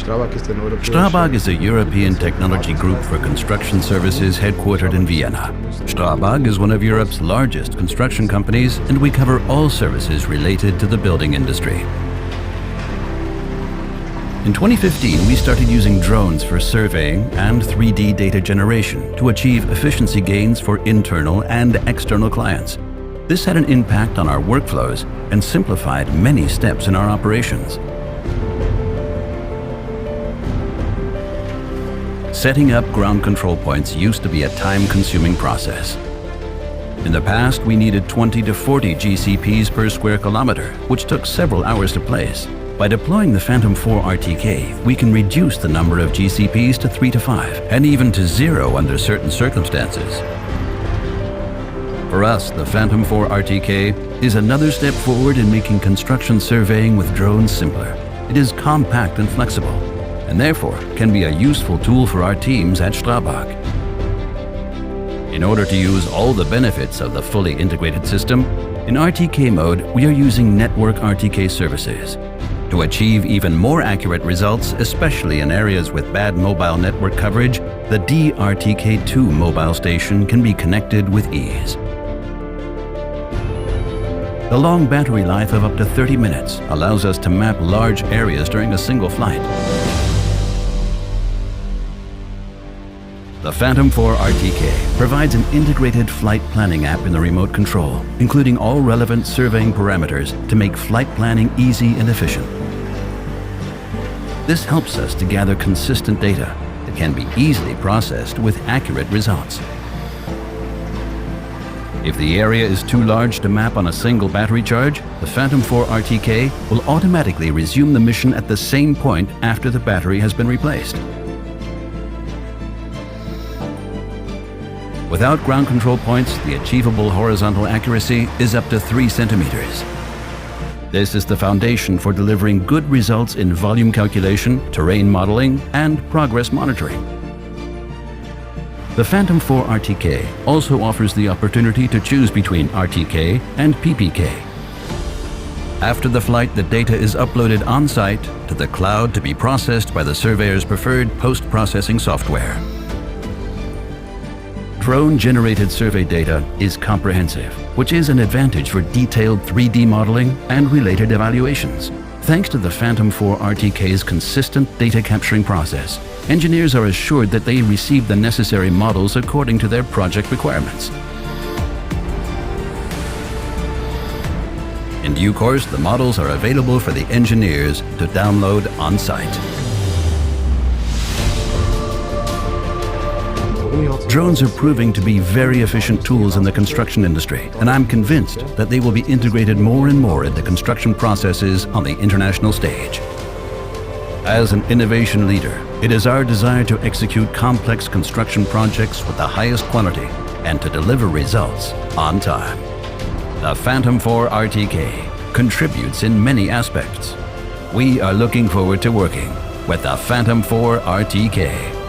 Strabag is a European technology group for construction services headquartered in Vienna. Strabag is one of Europe's largest construction companies, and we cover all services related to the building industry. In 2015, we started using drones for surveying and 3D data generation to achieve efficiency gains for internal and external clients. This had an impact on our workflows and simplified many steps in our operations. Setting up ground control points used to be a time-consuming process. In the past, we needed 20 to 40 GCPs per square kilometer, which took several hours to place. By deploying the Phantom 4 RTK, we can reduce the number of GCPs to 3 to 5, and even to 0 under certain circumstances. For us, the Phantom 4 RTK is another step forward in making construction surveying with drones simpler. It is compact and flexible, and therefore can be a useful tool for our teams at Strabag. In order to use all the benefits of the fully integrated system, in RTK mode, we are using network RTK services. To achieve even more accurate results, especially in areas with bad mobile network coverage, the D-RTK2 mobile station can be connected with ease. The long battery life of up to 30 minutes allows us to map large areas during a single flight. The Phantom 4 RTK provides an integrated flight planning app in the remote control, including all relevant surveying parameters to make flight planning easy and efficient. This helps us to gather consistent data that can be easily processed with accurate results. If the area is too large to map on a single battery charge, the Phantom 4 RTK will automatically resume the mission at the same point after the battery has been replaced. Without ground control points, the achievable horizontal accuracy is up to 3 centimeters. This is the foundation for delivering good results in volume calculation, terrain modeling, and progress monitoring. The Phantom 4 RTK also offers the opportunity to choose between RTK and PPK. After the flight, the data is uploaded on-site to the cloud to be processed by the surveyor's preferred post-processing software. Drone-generated survey data is comprehensive, which is an advantage for detailed 3D modeling and related evaluations. Thanks to the Phantom 4 RTK's consistent data capturing process, engineers are assured that they receive the necessary models according to their project requirements. In due course, the models are available for the engineers to download on-site. Drones are proving to be very efficient tools in the construction industry, and I'm convinced that they will be integrated more and more into construction processes on the international stage. As an innovation leader, it is our desire to execute complex construction projects with the highest quality and to deliver results on time. The Phantom 4 RTK contributes in many aspects. We are looking forward to working with the Phantom 4 RTK.